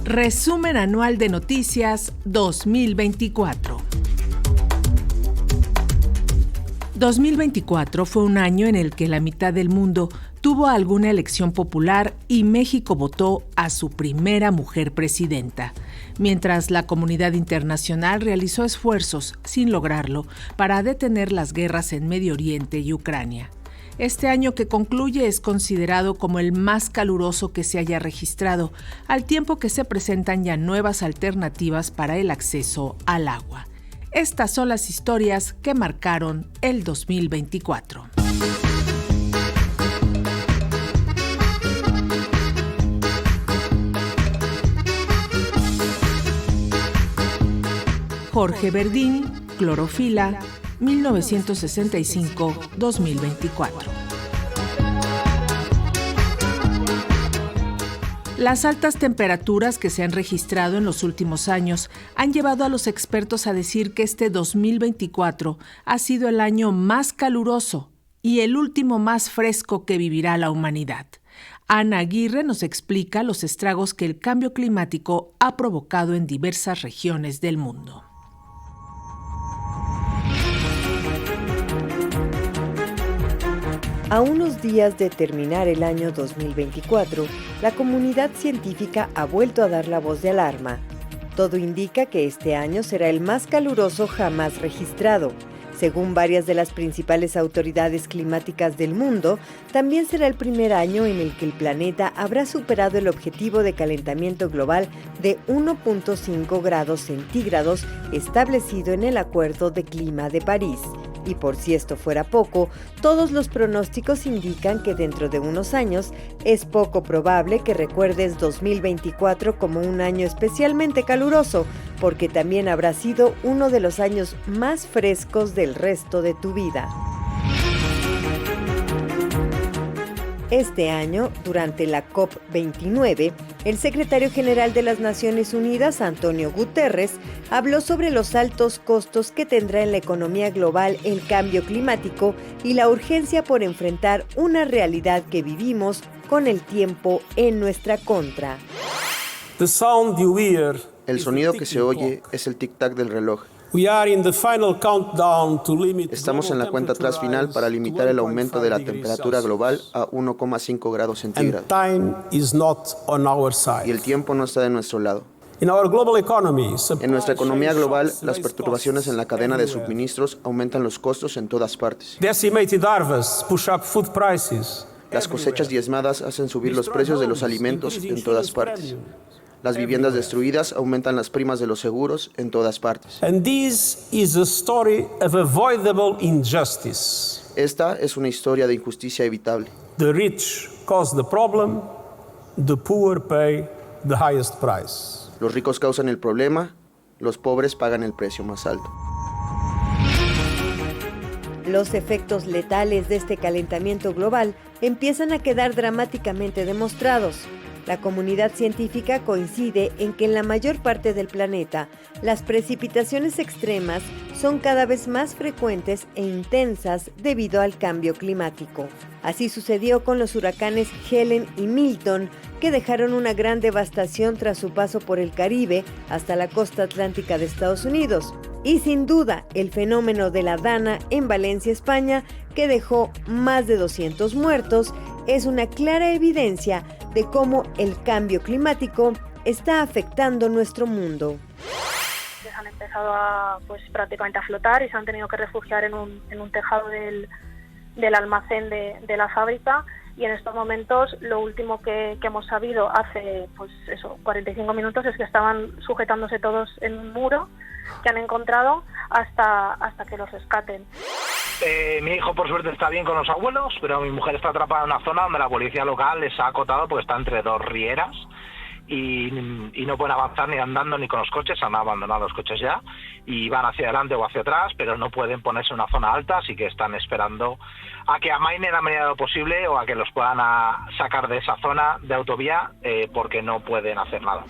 Resumen anual de noticias 2024. 2024 fue un año en el que la mitad del mundo tuvo alguna elección popular y México votó a su primera mujer presidenta, mientras la comunidad internacional realizó esfuerzos, sin lograrlo, para detener las guerras en Medio Oriente y Ucrania. Este año que concluye es considerado como el más caluroso que se haya registrado, al tiempo que se presentan ya nuevas alternativas para el acceso al agua. Estas son las historias que marcaron el 2024. Jorge Verdín, Clorofila, 1965-2024. Las altas temperaturas que se han registrado en los últimos años han llevado a los expertos a decir que este 2024 ha sido el año más caluroso y el último más fresco que vivirá la humanidad. Ana Aguirre nos explica los estragos que el cambio climático ha provocado en diversas regiones del mundo. A unos días de terminar el año 2024, la comunidad científica ha vuelto a dar la voz de alarma. Todo indica que este año será el más caluroso jamás registrado. Según varias de las principales autoridades climáticas del mundo, también será el primer año en el que el planeta habrá superado el objetivo de calentamiento global de 1.5 grados centígrados establecido en el Acuerdo de Clima de París. Y por si esto fuera poco, todos los pronósticos indican que dentro de unos años es poco probable que recuerdes 2024 como un año especialmente caluroso, porque también habrá sido uno de los años más frescos del resto de tu vida. Este año, durante la COP29, el secretario general de las Naciones Unidas, Antonio Guterres, habló sobre los altos costos que tendrá en la economía global el cambio climático y la urgencia por enfrentar una realidad que vivimos con el tiempo en nuestra contra. El sonido que se oye es el tic-tac del reloj. Estamos en la cuenta atrás final para limitar el aumento de la temperatura global a 1,5 grados centígrados. Y el tiempo no está de nuestro lado. En nuestra economía global, las perturbaciones en la cadena de suministros aumentan los costos en todas partes. Las cosechas diezmadas hacen subir los precios de los alimentos en todas partes. Las viviendas destruidas aumentan las primas de los seguros en todas partes. Esta es una historia de injusticia evitable. The rich cause the problem, the poor pay the highest price. Los ricos causan el problema, los pobres pagan el precio más alto. Los efectos letales de este calentamiento global empiezan a quedar dramáticamente demostrados. La comunidad científica coincide en que en la mayor parte del planeta, las precipitaciones extremas son cada vez más frecuentes e intensas debido al cambio climático. Así sucedió con los huracanes Helen y Milton, que dejaron una gran devastación tras su paso por el Caribe hasta la costa atlántica de Estados Unidos. Y sin duda, el fenómeno de la Dana en Valencia, España, que dejó más de 200 muertos, es una clara evidencia de cómo el cambio climático está afectando nuestro mundo. Han empezado prácticamente a flotar y se han tenido que refugiar en un tejado del almacén de la fábrica, y en estos momentos lo último que hemos sabido hace 45 minutos es que estaban sujetándose todos en un muro que han encontrado hasta que los rescaten. Mi hijo por suerte está bien con los abuelos, pero mi mujer está atrapada en una zona donde la policía local les ha acotado porque está entre dos rieras y no pueden avanzar ni andando ni con los coches. Han abandonado los coches ya y van hacia adelante o hacia atrás, pero no pueden ponerse en una zona alta, así que están esperando a que amainen la medida de lo posible o a que los puedan sacar de esa zona de autovía porque no pueden hacer nada.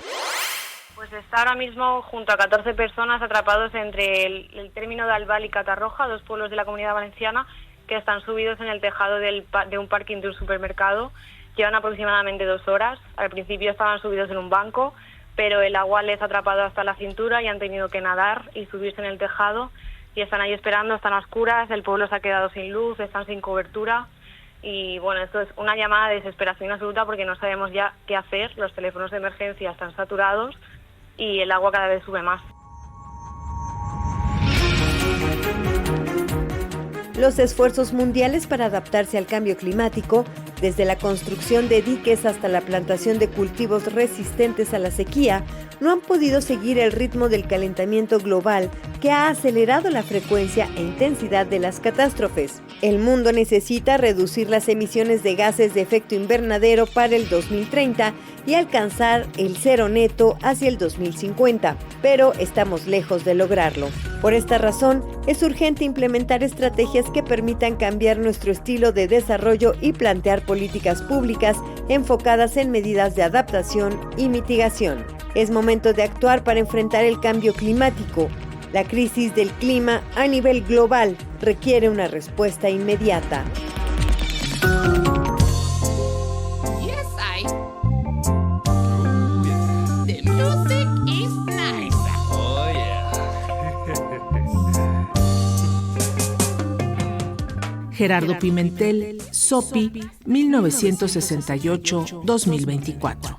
Pues está ahora mismo junto a 14 personas atrapados entre el término de Albal y Catarroja, dos pueblos de la Comunidad Valenciana, que están subidos en el tejado de un parking de un supermercado. Llevan aproximadamente 2 horas. Al principio estaban subidos en un banco, pero el agua les ha atrapado hasta la cintura y han tenido que nadar y subirse en el tejado y están ahí esperando, están a oscuras, el pueblo se ha quedado sin luz, están sin cobertura y bueno, esto es una llamada de desesperación absoluta porque no sabemos ya qué hacer, los teléfonos de emergencia están saturados y el agua cada vez sube más. Los esfuerzos mundiales para adaptarse al cambio climático, desde la construcción de diques hasta la plantación de cultivos resistentes a la sequía, no han podido seguir el ritmo del calentamiento global que ha acelerado la frecuencia e intensidad de las catástrofes. El mundo necesita reducir las emisiones de gases de efecto invernadero para el 2030 y alcanzar el cero neto hacia el 2050, pero estamos lejos de lograrlo. Por esta razón, es urgente implementar estrategias que permitan cambiar nuestro estilo de desarrollo y plantear políticas públicas enfocadas en medidas de adaptación y mitigación. Es momento de actuar para enfrentar el cambio climático. La crisis del clima a nivel global requiere una respuesta inmediata. Gerardo Pimentel, SOPI, 1968-2024.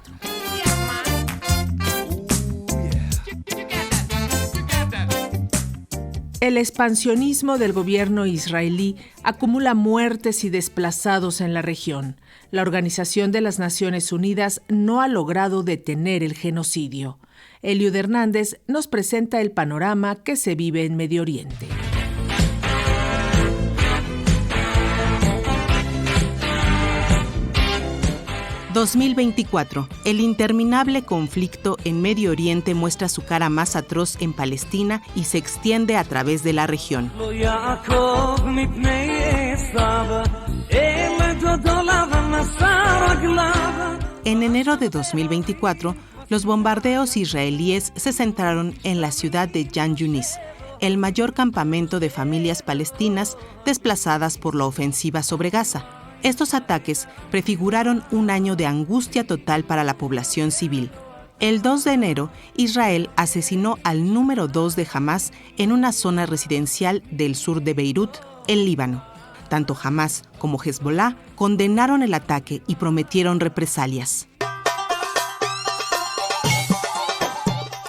El expansionismo del gobierno israelí acumula muertes y desplazados en la región. La Organización de las Naciones Unidas no ha logrado detener el genocidio. Eliud Hernández nos presenta el panorama que se vive en Medio Oriente. ...2024. El interminable conflicto en Medio Oriente muestra su cara más atroz en Palestina y se extiende a través de la región. En enero de 2024, los bombardeos israelíes se centraron en la ciudad de Khan Yunis, el mayor campamento de familias palestinas desplazadas por la ofensiva sobre Gaza. Estos ataques prefiguraron un año de angustia total para la población civil. El 2 de enero, Israel asesinó al número 2 de Hamás en una zona residencial del sur de Beirut, el Líbano. Tanto Hamás como Hezbollah condenaron el ataque y prometieron represalias.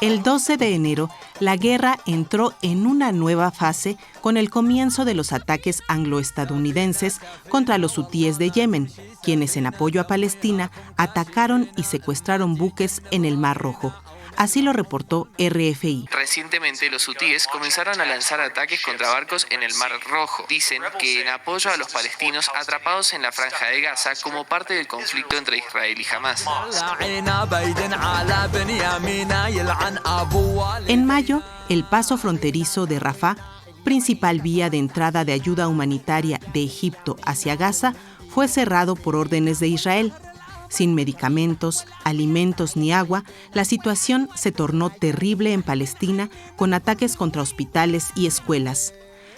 El 12 de enero, la guerra entró en una nueva fase con el comienzo de los ataques anglo-estadounidenses contra los hutíes de Yemen, quienes en apoyo a Palestina atacaron y secuestraron buques en el Mar Rojo. Así lo reportó RFI. Recientemente los hutíes comenzaron a lanzar ataques contra barcos en el Mar Rojo. Dicen que en apoyo a los palestinos atrapados en la Franja de Gaza como parte del conflicto entre Israel y Hamás. En mayo, el paso fronterizo de Rafah, principal vía de entrada de ayuda humanitaria de Egipto hacia Gaza, fue cerrado por órdenes de Israel. Sin medicamentos, alimentos ni agua, la situación se tornó terrible en Palestina con ataques contra hospitales y escuelas.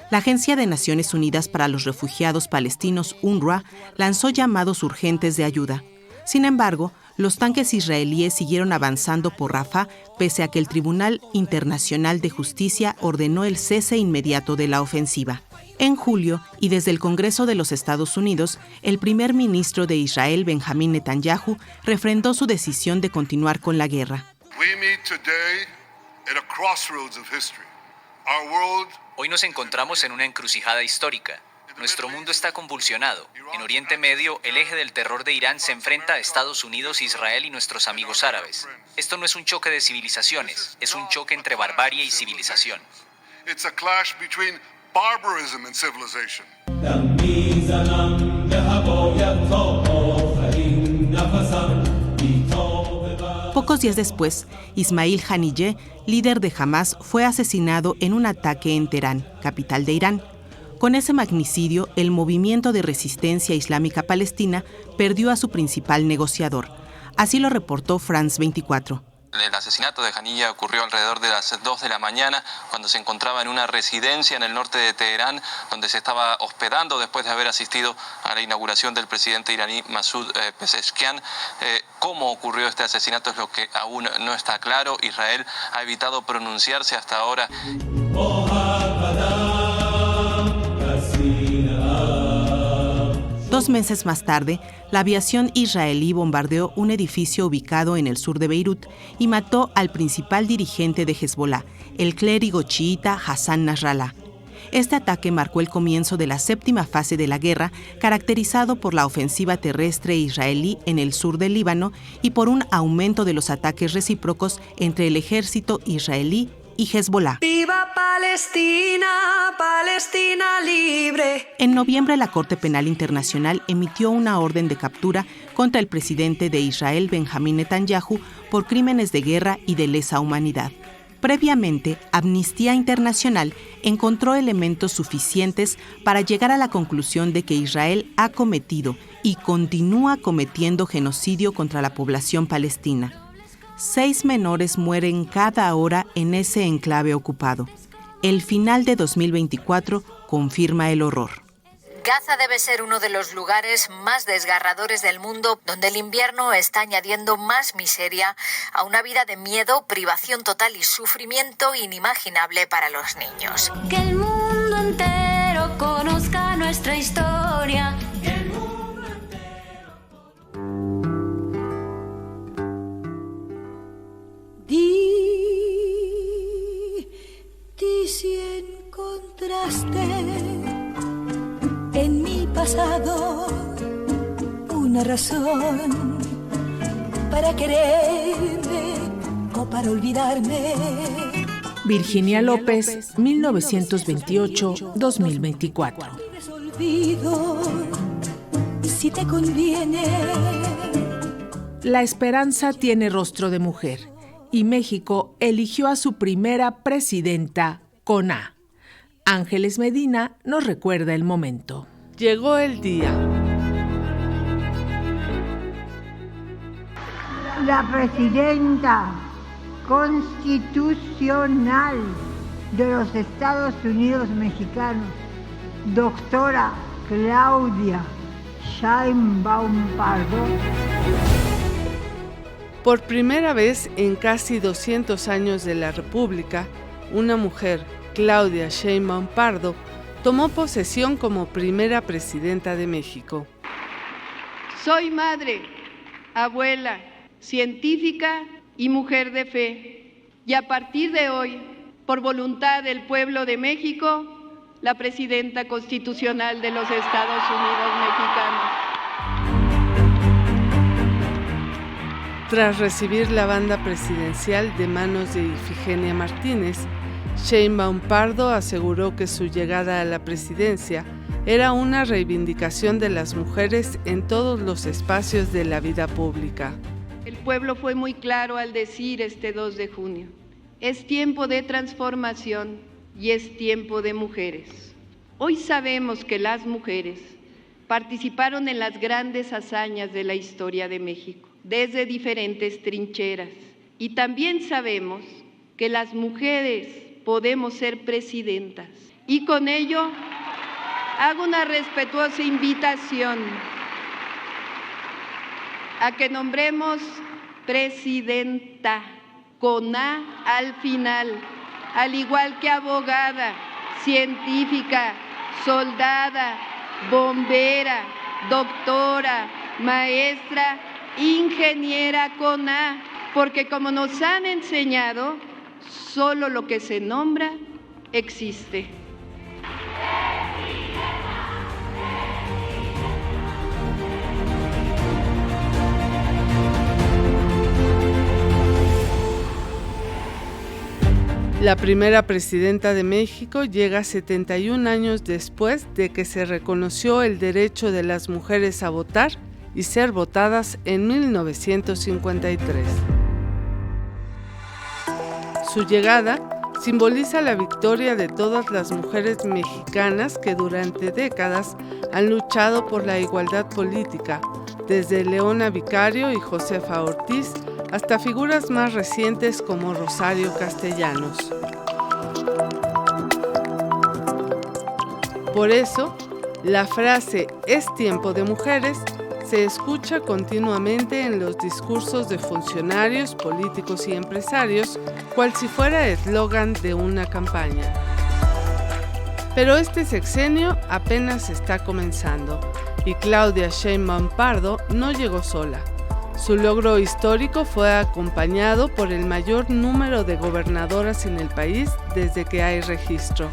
La Agencia de Naciones Unidas para los Refugiados Palestinos, UNRWA, lanzó llamados urgentes de ayuda. Sin embargo, los tanques israelíes siguieron avanzando por Rafah pese a que el Tribunal Internacional de Justicia ordenó el cese inmediato de la ofensiva. En julio, y desde el Congreso de los Estados Unidos, el primer ministro de Israel, Benjamín Netanyahu, refrendó su decisión de continuar con la guerra. Hoy nos encontramos en una encrucijada histórica. Nuestro mundo está convulsionado. En Oriente Medio, el eje del terror de Irán se enfrenta a Estados Unidos, Israel y nuestros amigos árabes. Esto no es un choque de civilizaciones, es un choque entre barbarie y civilización. Barbarism and civilization. Pocos días después, Ismail Haniyeh, líder de Hamás, fue asesinado en un ataque en Teherán, capital de Irán. Con ese magnicidio, el movimiento de resistencia islámica palestina perdió a su principal negociador. Así lo reportó France 24. El asesinato de Haniyeh ocurrió alrededor de las 2 de la mañana, cuando se encontraba en una residencia en el norte de Teherán, donde se estaba hospedando después de haber asistido a la inauguración del presidente iraní Masoud Pezeshkian. Cómo ocurrió este asesinato es lo que aún no está claro. Israel ha evitado pronunciarse hasta ahora. 2 meses más tarde, la aviación israelí bombardeó un edificio ubicado en el sur de Beirut y mató al principal dirigente de Hezbollah, el clérigo chiita Hassan Nasrallah. Este ataque marcó el comienzo de la 7ª fase de la guerra, caracterizado por la ofensiva terrestre israelí en el sur del Líbano y por un aumento de los ataques recíprocos entre el ejército israelí y Hezbollah. ¡Viva Palestina! ¡Palestina libre! En noviembre, la Corte Penal Internacional emitió una orden de captura contra el presidente de Israel, Benjamín Netanyahu, por crímenes de guerra y de lesa humanidad. Previamente, Amnistía Internacional encontró elementos suficientes para llegar a la conclusión de que Israel ha cometido y continúa cometiendo genocidio contra la población palestina. 6 menores mueren cada hora en ese enclave ocupado. El final de 2024 confirma el horror. Gaza debe ser uno de los lugares más desgarradores del mundo, donde el invierno está añadiendo más miseria a una vida de miedo, privación total y sufrimiento inimaginable para los niños. Que el mundo entero conozca nuestra historia. Di si encontraste en mi pasado una razón para quererme o para olvidarme. Virginia López, 1928-2024. Si te conviene. La esperanza tiene rostro de mujer y México eligió a su primera presidenta con A. Ángeles Medina nos recuerda el momento. Llegó el día. La presidenta constitucional de los Estados Unidos mexicanos, doctora Claudia Sheinbaum Pardo. Por primera vez en casi 200 años de la República, una mujer, Claudia Sheinbaum Pardo, tomó posesión como primera presidenta de México. Soy madre, abuela, científica y mujer de fe. Y a partir de hoy, por voluntad del pueblo de México, la presidenta constitucional de los Estados Unidos mexicanos. Tras recibir la banda presidencial de manos de Ifigenia Martínez, Sheinbaum Pardo aseguró que su llegada a la presidencia era una reivindicación de las mujeres en todos los espacios de la vida pública. El pueblo fue muy claro al decir este 2 de junio, es tiempo de transformación y es tiempo de mujeres. Hoy sabemos que las mujeres participaron en las grandes hazañas de la historia de México, desde diferentes trincheras. Y también sabemos que las mujeres podemos ser presidentas. Y con ello hago una respetuosa invitación a que nombremos presidenta con A al final, al igual que abogada, científica, soldada, bombera, doctora, maestra, ingeniera con A, porque como nos han enseñado, solo lo que se nombra existe. La primera presidenta de México llega 71 años después de que se reconoció el derecho de las mujeres a votar y ser votadas en 1953. Su llegada simboliza la victoria de todas las mujeres mexicanas que durante décadas han luchado por la igualdad política, desde Leona Vicario y Josefa Ortiz hasta figuras más recientes como Rosario Castellanos. Por eso, la frase "es tiempo de mujeres" se escucha continuamente en los discursos de funcionarios, políticos y empresarios, cual si fuera eslogan de una campaña. Pero este sexenio apenas está comenzando y Claudia Sheinbaum Pardo no llegó sola. Su logro histórico fue acompañado por el mayor número de gobernadoras en el país desde que hay registro.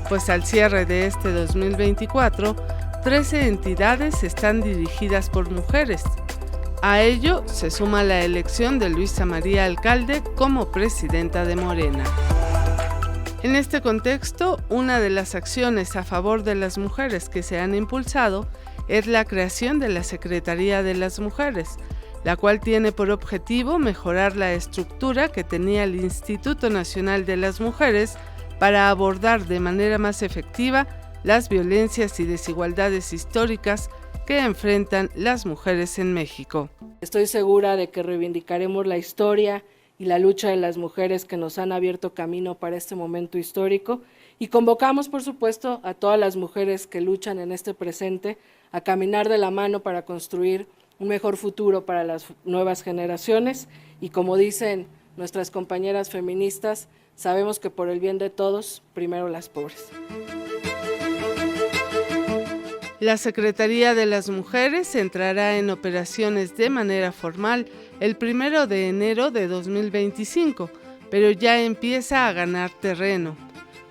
Pues al cierre de este 2024, 13 entidades están dirigidas por mujeres. A ello se suma la elección de Luisa María Alcalde como presidenta de Morena. En este contexto, una de las acciones a favor de las mujeres que se han impulsado es la creación de la Secretaría de las Mujeres, la cual tiene por objetivo mejorar la estructura que tenía el Instituto Nacional de las Mujeres para abordar de manera más efectiva las violencias y desigualdades históricas que enfrentan las mujeres en México. Estoy segura de que reivindicaremos la historia y la lucha de las mujeres que nos han abierto camino para este momento histórico y convocamos, por supuesto, a todas las mujeres que luchan en este presente a caminar de la mano para construir un mejor futuro para las nuevas generaciones y, como dicen nuestras compañeras feministas, sabemos que por el bien de todos, primero las pobres. La Secretaría de las Mujeres entrará en operaciones de manera formal el 1 de enero de 2025, pero ya empieza a ganar terreno.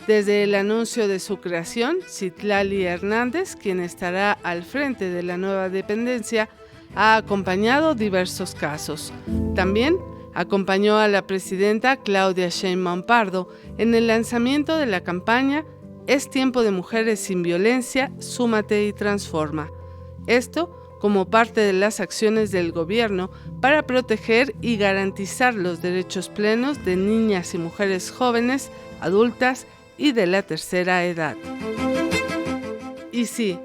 Desde el anuncio de su creación, Citlali Hernández, quien estará al frente de la nueva dependencia, ha acompañado diversos casos. También acompañó a la presidenta Claudia Sheinbaum Pardo en el lanzamiento de la campaña "Es tiempo de mujeres sin violencia, súmate y transforma". Esto como parte de las acciones del gobierno para proteger y garantizar los derechos plenos de niñas y mujeres jóvenes, adultas y de la tercera edad. Y sí,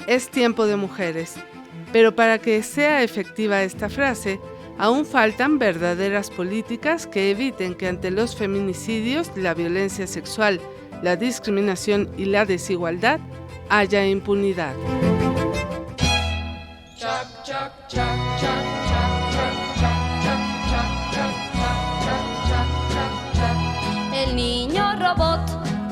es tiempo de mujeres, pero para que sea efectiva esta frase, aún faltan verdaderas políticas que eviten que ante los feminicidios, la violencia sexual, la discriminación y la desigualdad haya impunidad. El niño robot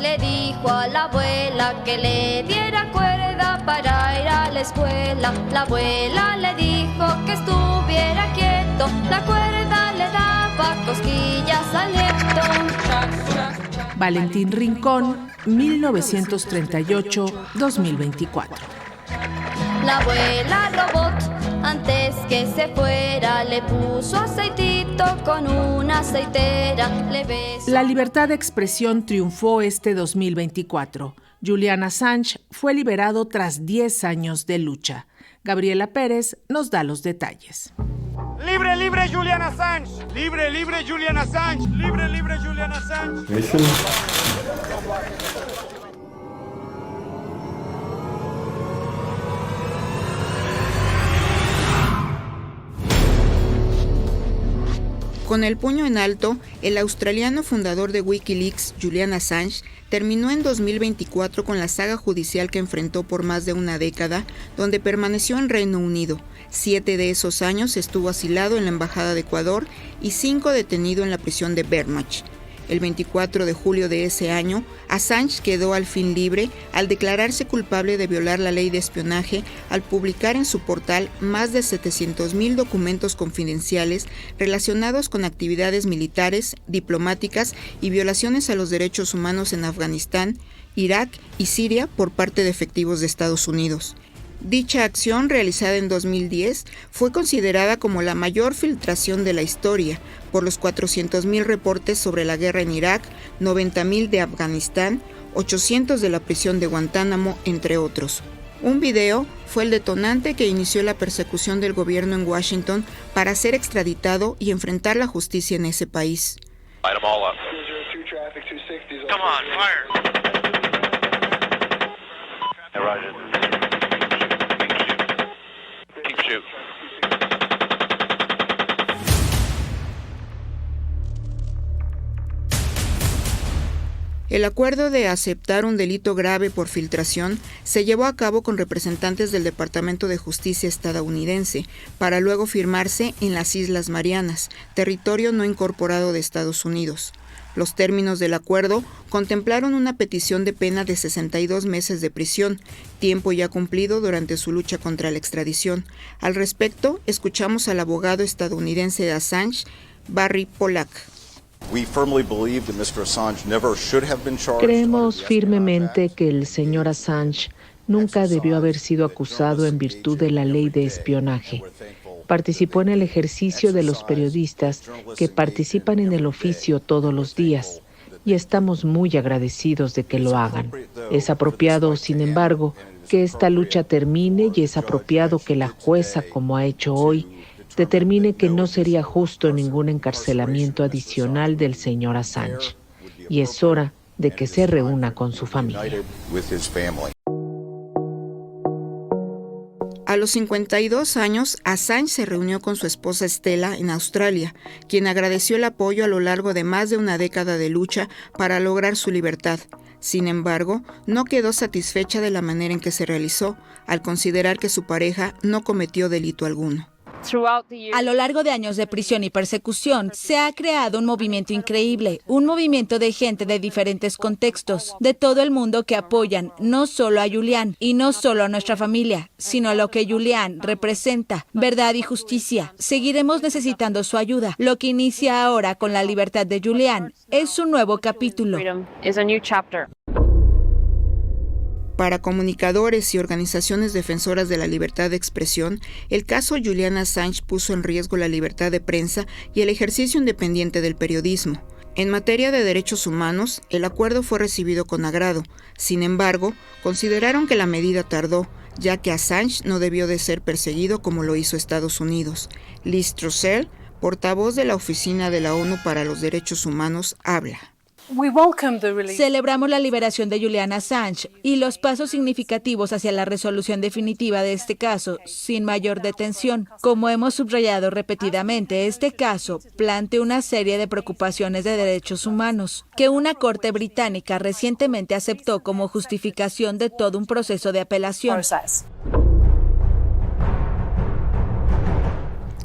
le dijo a la abuela que le diera cuerda para ir a la escuela. La abuela le dijo que estuviera quieto, la cuerda le daba cosquillas al nieto. Valentín Rincón, 1938-2024. La abuela robot, antes que se fuera, le puso aceitito con una aceitera. La libertad de expresión triunfó este 2024. Julian Assange fue liberado tras 10 años de lucha. Gabriela Pérez nos da los detalles. ¡Libre, libre Julian Assange! ¡Libre, libre Julian Assange! ¡Libre, libre Julian Assange! Con el puño en alto, el australiano fundador de Wikileaks, Julian Assange, terminó en 2024 con la saga judicial que enfrentó por más de una década, donde permaneció en Reino Unido. 7 de esos años estuvo asilado en la Embajada de Ecuador y 5 detenido en la prisión de Bermach. El 24 de julio de ese año, Assange quedó al fin libre al declararse culpable de violar la ley de espionaje al publicar en su portal más de 700,000 documentos confidenciales relacionados con actividades militares, diplomáticas y violaciones a los derechos humanos en Afganistán, Irak y Siria por parte de efectivos de Estados Unidos. Dicha acción, realizada en 2010, fue considerada como la mayor filtración de la historia, por los 400,000 reportes sobre la guerra en Irak, 90,000 de Afganistán, 800 de la prisión de Guantánamo, entre otros. Un video fue el detonante que inició la persecución del gobierno en Washington para ser extraditado y enfrentar la justicia en ese país. El acuerdo de aceptar un delito grave por filtración se llevó a cabo con representantes del Departamento de Justicia estadounidense, para luego firmarse en las Islas Marianas, territorio no incorporado de Estados Unidos. Los términos del acuerdo contemplaron una petición de pena de 62 meses de prisión, tiempo ya cumplido durante su lucha contra la extradición. Al respecto, escuchamos al abogado estadounidense de Assange, Barry Pollack. Creemos firmemente que el señor Assange nunca debió haber sido acusado en virtud de la ley de espionaje. Participó en el ejercicio de los periodistas que participan en el oficio todos los días y estamos muy agradecidos de que lo hagan. Es apropiado, sin embargo, que esta lucha termine y es apropiado que la jueza, como ha hecho hoy, determine que no sería justo ningún encarcelamiento adicional del señor Assange. Y es hora de que se reúna con su familia. A los 52 años, Assange se reunió con su esposa Stella en Australia, quien agradeció el apoyo a lo largo de más de una década de lucha para lograr su libertad. Sin embargo, no quedó satisfecha de la manera en que se realizó, al considerar que su pareja no cometió delito alguno. A lo largo de años de prisión y persecución, se ha creado un movimiento increíble, un movimiento de gente de diferentes contextos, de todo el mundo que apoyan no solo a Julian y no solo a nuestra familia, sino a lo que Julian representa, verdad y justicia. Seguiremos necesitando su ayuda. Lo que inicia ahora con la libertad de Julian es un nuevo capítulo. Para comunicadores y organizaciones defensoras de la libertad de expresión, el caso Julian Assange puso en riesgo la libertad de prensa y el ejercicio independiente del periodismo. En materia de derechos humanos, el acuerdo fue recibido con agrado. Sin embargo, consideraron que la medida tardó, ya que Assange no debió de ser perseguido como lo hizo Estados Unidos. Liz Trussell, portavoz de la Oficina de la ONU para los Derechos Humanos, habla. Celebramos la liberación de Julian Assange y los pasos significativos hacia la resolución definitiva de este caso, sin mayor detención. Como hemos subrayado repetidamente, este caso plantea una serie de preocupaciones de derechos humanos que una corte británica recientemente aceptó como justificación de todo un proceso de apelación.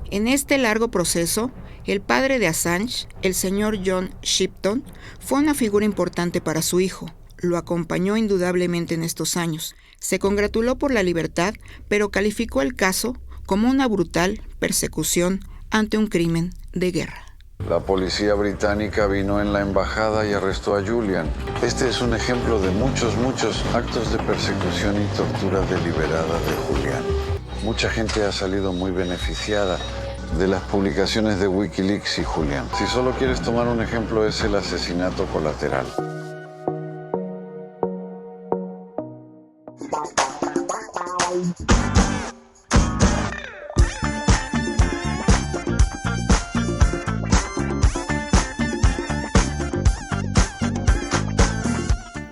En este largo proceso, el padre de Assange, el señor John Shipton, fue una figura importante para su hijo. Lo acompañó indudablemente en estos años. Se congratuló por la libertad, pero calificó el caso como una brutal persecución ante un crimen de guerra. La policía británica vino en la embajada y arrestó a Julian. Este es un ejemplo de muchos actos de persecución y tortura deliberada de Julian. Mucha gente ha salido muy beneficiada de las publicaciones de Wikileaks y Julian. Si solo quieres tomar un ejemplo, es el asesinato colateral.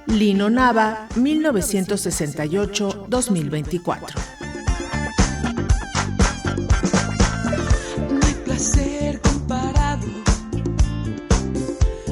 Lino Nava, 1968-2024. Placer comparado,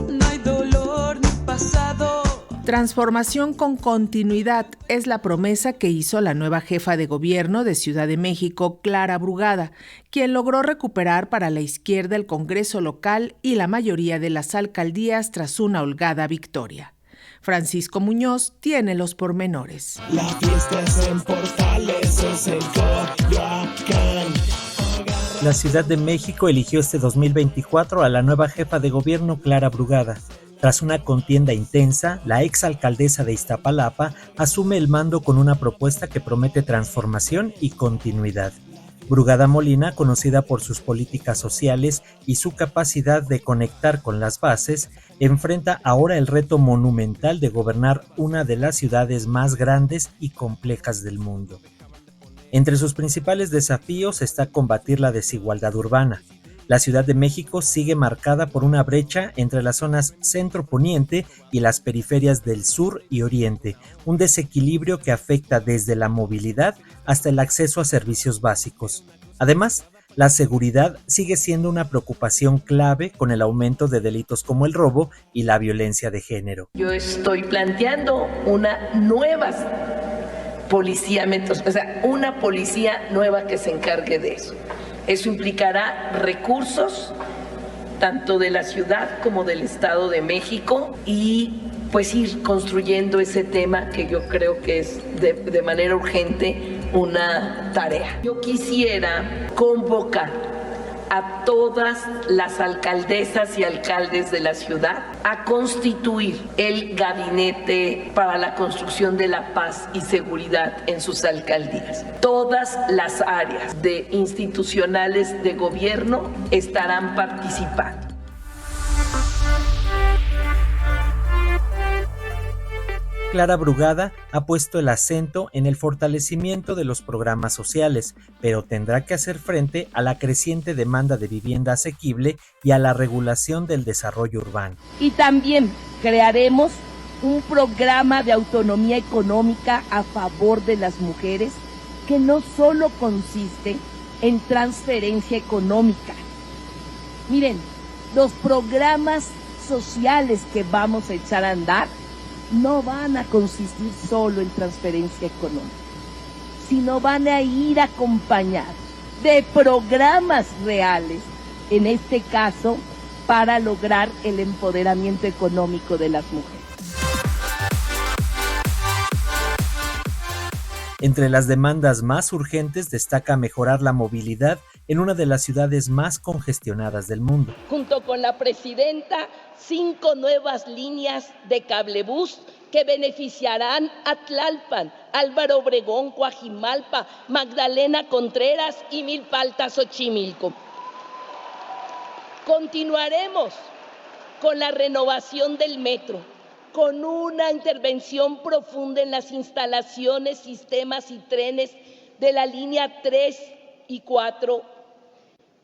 no hay dolor ni pasado. Transformación con continuidad es la promesa que hizo la nueva jefa de gobierno de Ciudad de México, Clara Brugada, quien logró recuperar para la izquierda el Congreso local y la mayoría de las alcaldías tras una holgada victoria. Francisco Muñoz tiene los pormenores. La fiesta es en Portales, es en Coyoacán. La Ciudad de México eligió este 2024 a la nueva jefa de gobierno, Clara Brugada. Tras una contienda intensa, la exalcaldesa de Iztapalapa asume el mando con una propuesta que promete transformación y continuidad. Brugada Molina, conocida por sus políticas sociales y su capacidad de conectar con las bases, enfrenta ahora el reto monumental de gobernar una de las ciudades más grandes y complejas del mundo. Entre sus principales desafíos está combatir la desigualdad urbana. La Ciudad de México sigue marcada por una brecha entre las zonas centro-poniente y las periferias del sur y oriente, un desequilibrio que afecta desde la movilidad hasta el acceso a servicios básicos. Además, la seguridad sigue siendo una preocupación clave con el aumento de delitos como el robo y la violencia de género. Yo estoy planteando una nueva policía, o sea, una policía nueva que se encargue de eso. Eso implicará recursos tanto de la ciudad como del Estado de México y pues ir construyendo ese tema que yo creo que es de manera urgente una tarea. Yo quisiera convocar a todas las alcaldesas y alcaldes de la ciudad a constituir el gabinete para la construcción de la paz y seguridad en sus alcaldías. Todas las áreas institucionales de gobierno estarán participando. Clara Brugada ha puesto el acento en el fortalecimiento de los programas sociales, pero tendrá que hacer frente a la creciente demanda de vivienda asequible y a la regulación del desarrollo urbano. Y también crearemos un programa de autonomía económica a favor de las mujeres que no solo consiste en transferencia económica. Miren, los programas sociales que vamos a echar a andar no van a consistir solo en transferencia económica, sino van a ir acompañados de programas reales, en este caso, para lograr el empoderamiento económico de las mujeres. Entre las demandas más urgentes destaca mejorar la movilidad en una de las ciudades más congestionadas del mundo. Junto con la presidenta, 5 nuevas líneas de cablebús que beneficiarán a Tlalpan, Álvaro Obregón, Coajimalpa, Magdalena Contreras y Milpa Alta, Xochimilco. Continuaremos con la renovación del metro, con una intervención profunda en las instalaciones, sistemas y trenes de la línea 3 y 4,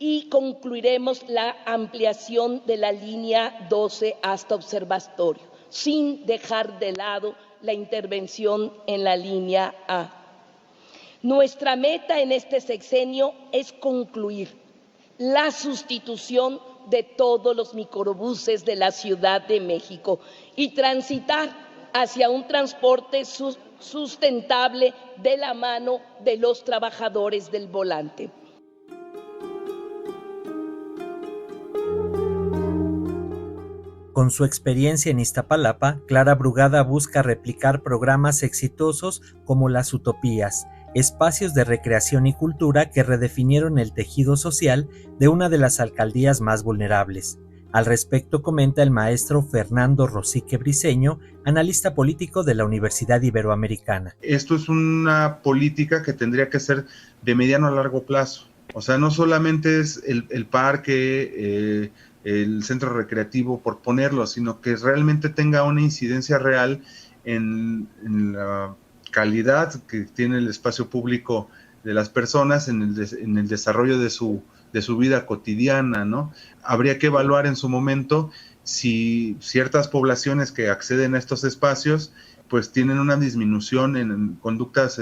y concluiremos la ampliación de la línea 12 hasta Observatorio, sin dejar de lado la intervención en la línea A. Nuestra meta en este sexenio es concluir la sustitución de todos los microbuses de la Ciudad de México y transitar hacia un transporte sustentable de la mano de los trabajadores del volante. Con su experiencia en Iztapalapa, Clara Brugada busca replicar programas exitosos como las Utopías, espacios de recreación y cultura que redefinieron el tejido social de una de las alcaldías más vulnerables. Al respecto comenta el maestro Fernando Rosique Briceño, analista político de la Universidad Iberoamericana. Esto es una política que tendría que ser de mediano a largo plazo. O sea, no solamente es el parque, el centro recreativo por ponerlo, sino que realmente tenga una incidencia real en la calidad que tiene el espacio público de las personas, en el desarrollo de su vida cotidiana, ¿no? Habría que evaluar en su momento si ciertas poblaciones que acceden a estos espacios pues tienen una disminución en conductas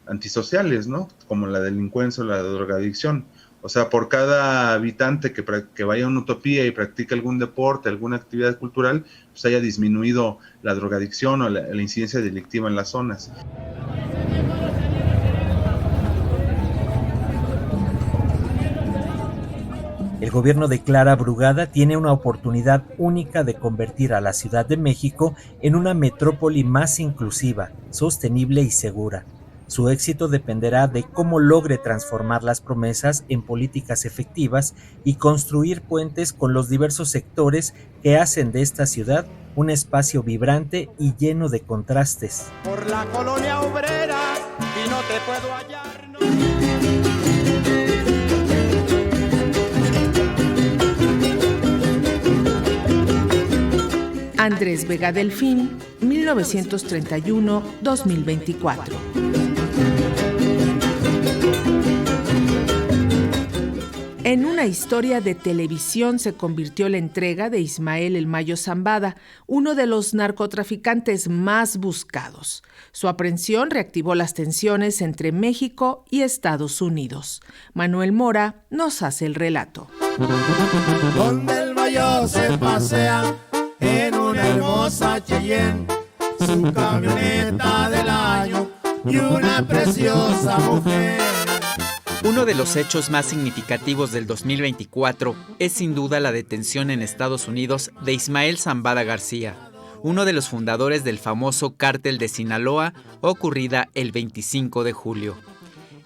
antisociales, ¿no? Como la delincuencia o la drogadicción. O sea, por cada habitante que vaya a una utopía y practique algún deporte, alguna actividad cultural, pues haya disminuido la drogadicción o la incidencia delictiva en las zonas. El gobierno de Clara Brugada tiene una oportunidad única de convertir a la Ciudad de México en una metrópoli más inclusiva, sostenible y segura. Su éxito dependerá de cómo logre transformar las promesas en políticas efectivas y construir puentes con los diversos sectores que hacen de esta ciudad un espacio vibrante y lleno de contrastes. Por la colonia obrera y no te puedo hallar. Andrés Vega Delfín, 1931-2024. En una historia de televisión se convirtió la entrega de Ismael El Mayo Zambada, uno de los narcotraficantes más buscados. Su aprehensión reactivó las tensiones entre México y Estados Unidos. Manuel Mora nos hace el relato. Donde el Mayo se pasea en una hermosa Cheyenne, su camioneta del año y una preciosa mujer. Uno de los hechos más significativos del 2024 es sin duda la detención en Estados Unidos de Ismael Zambada García, uno de los fundadores del famoso Cártel de Sinaloa, ocurrida el 25 de julio.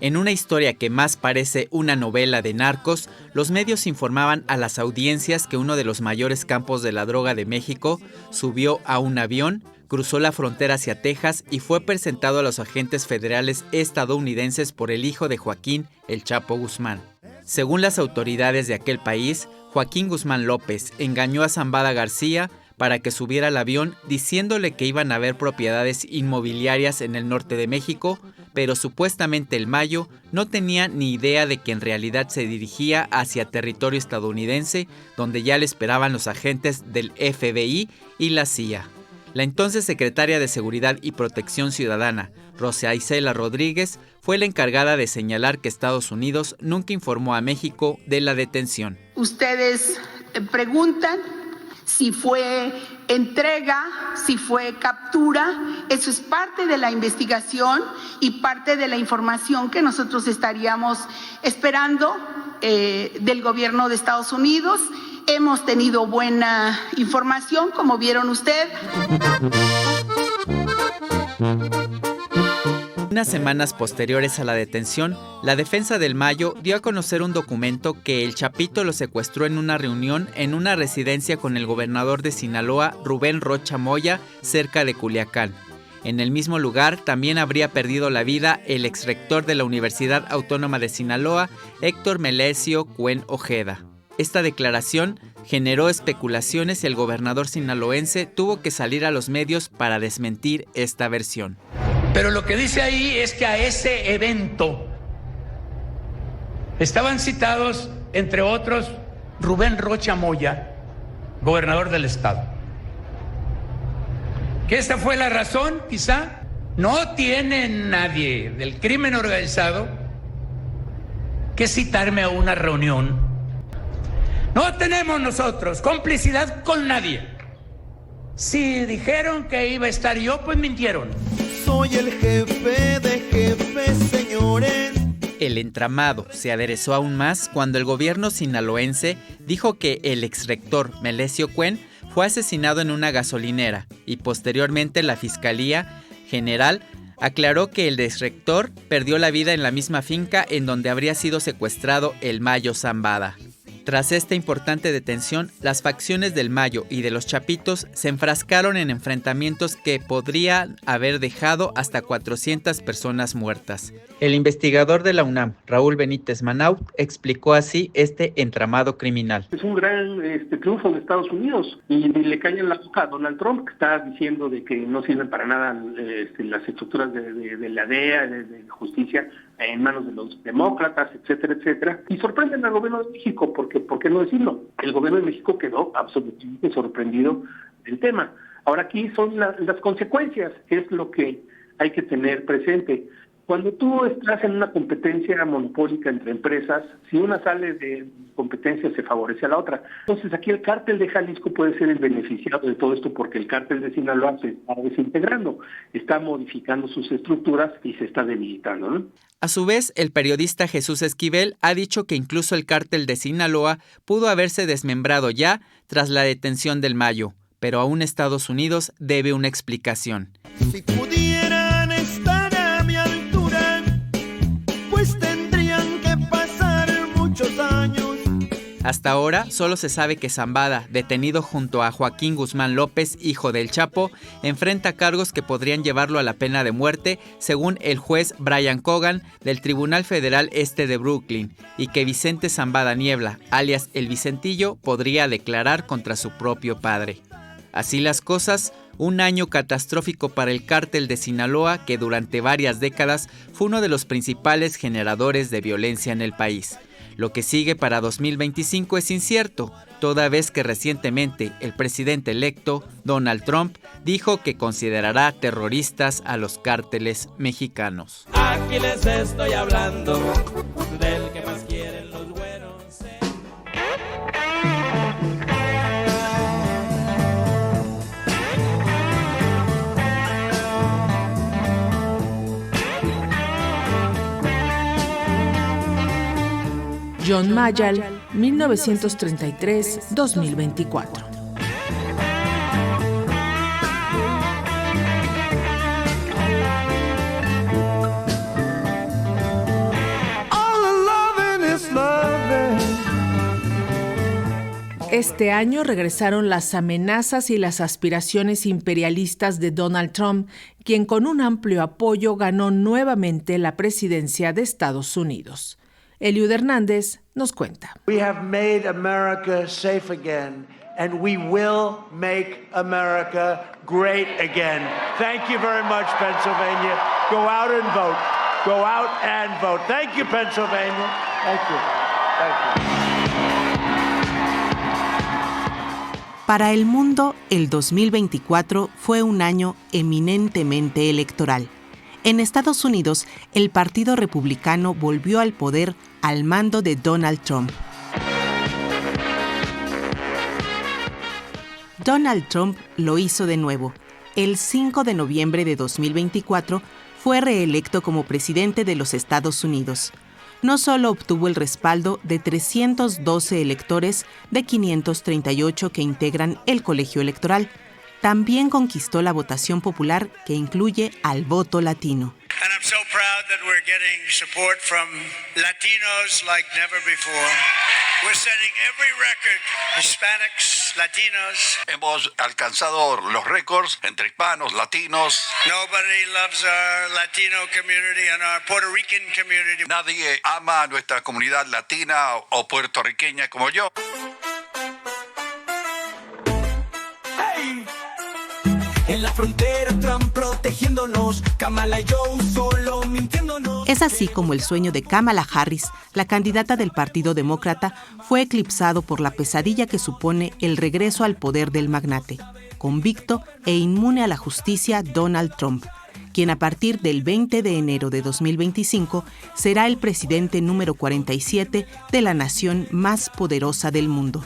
En una historia que más parece una novela de narcos, los medios informaban a las audiencias que uno de los mayores campos de la droga de México subió a un avión, cruzó la frontera hacia Texas y fue presentado a los agentes federales estadounidenses por el hijo de Joaquín, El Chapo Guzmán. Según las autoridades de aquel país, Joaquín Guzmán López engañó a Zambada García para que subiera al avión diciéndole que iban a haber propiedades inmobiliarias en el norte de México, pero supuestamente el Mayo no tenía ni idea de que en realidad se dirigía hacia territorio estadounidense, donde ya le esperaban los agentes del FBI y la CIA. La entonces secretaria de Seguridad y Protección Ciudadana, Rosa Isela Rodríguez, fue la encargada de señalar que Estados Unidos nunca informó a México de la detención. Ustedes preguntan si fue entrega, si fue captura. Eso es parte de la investigación y parte de la información que nosotros estaríamos esperando del gobierno de Estados Unidos. Hemos tenido buena información, como vieron usted. Unas semanas posteriores a la detención, la defensa del Mayo dio a conocer un documento que el Chapito lo secuestró en una reunión en una residencia con el gobernador de Sinaloa, Rubén Rocha Moya, cerca de Culiacán. En el mismo lugar también habría perdido la vida el exrector de la Universidad Autónoma de Sinaloa, Héctor Melesio Cuen Ojeda. Esta declaración generó especulaciones y el gobernador sinaloense tuvo que salir a los medios para desmentir esta versión. Pero lo que dice ahí es que a ese evento estaban citados, entre otros, Rubén Rocha Moya, gobernador del estado. Que esta fue la razón, quizá. No tiene nadie del crimen organizado que citarme a una reunión. No tenemos nosotros complicidad con nadie. Si dijeron que iba a estar yo, pues mintieron. Soy el jefe de jefes, señores. El entramado se aderezó aún más cuando el gobierno sinaloense dijo que el exrector Melesio Cuen fue asesinado en una gasolinera y posteriormente la Fiscalía General aclaró que el exrector perdió la vida en la misma finca en donde habría sido secuestrado el Mayo Zambada. Tras esta importante detención, las facciones del Mayo y de los Chapitos se enfrascaron en enfrentamientos que podrían haber dejado hasta 400 personas muertas. El investigador de la UNAM, Raúl Benítez Manaut, explicó así este entramado criminal. Es un gran triunfo de Estados Unidos y le cae en la boca a Donald Trump, que está diciendo de que no sirven para nada las estructuras de la DEA, de justicia, en manos de los demócratas, etcétera, etcétera. Y sorprenden al gobierno de México, porque, ¿por qué no decirlo? El gobierno de México quedó absolutamente sorprendido del tema. Ahora aquí son las consecuencias, es lo que hay que tener presente. Cuando tú estás en una competencia monopólica entre empresas, si una sale de competencia se favorece a la otra. Entonces aquí el cártel de Jalisco puede ser el beneficiado de todo esto porque el cártel de Sinaloa se está desintegrando, está modificando sus estructuras y se está debilitando, ¿no? A su vez, el periodista Jesús Esquivel ha dicho que incluso el cártel de Sinaloa pudo haberse desmembrado ya tras la detención del Mayo, pero aún Estados Unidos debe una explicación. Si pudieran estar a mi altura, pues tendrían que pasar muchos años. Hasta ahora solo se sabe que Zambada, detenido junto a Joaquín Guzmán López, hijo del Chapo, enfrenta cargos que podrían llevarlo a la pena de muerte, según el juez Brian Cogan del Tribunal Federal Este de Brooklyn, y que Vicente Zambada Niebla, alias El Vicentillo, podría declarar contra su propio padre. Así las cosas, un año catastrófico para el cártel de Sinaloa, que durante varias décadas fue uno de los principales generadores de violencia en el país. Lo que sigue para 2025 es incierto, toda vez que recientemente el presidente electo, Donald Trump, dijo que considerará terroristas a los cárteles mexicanos. Aquí les estoy hablando del que más quieren los güeros. John Mayall, 1933-2024. Este año regresaron las amenazas y las aspiraciones imperialistas de Donald Trump, quien con un amplio apoyo ganó nuevamente la presidencia de Estados Unidos. Eliud Hernández nos cuenta. We have made America safe again, and we will make America great again. Thank you very much, Pennsylvania. Go out and vote. Go out and vote. Thank you, Pennsylvania. Thank you. Thank you. Para el mundo, el 2024 fue un año eminentemente electoral. En Estados Unidos, el Partido Republicano volvió al poder al mando de Donald Trump. Donald Trump lo hizo de nuevo. El 5 de noviembre de 2024 fue reelecto como presidente de los Estados Unidos. No solo obtuvo el respaldo de 312 electores de 538 que integran el colegio electoral, también conquistó la votación popular que incluye al voto latino. And I'm so proud that we're getting support from Latinos like never before. We're setting every record. Hispanics, Latinos. Hemos alcanzado los récords entre hispanos, latinos. Nobody loves our Latino community and our Puerto Rican community. Nadie ama a nuestra comunidad latina o puertorriqueña como yo. En la frontera Trump protegiéndonos, Kamala y Joe solo mintiéndonos. Es así como el sueño de Kamala Harris, la candidata del Partido Demócrata, fue eclipsado por la pesadilla que supone el regreso al poder del magnate, convicto e inmune a la justicia Donald Trump, quien a partir del 20 de enero de 2025 será el presidente número 47 de la nación más poderosa del mundo.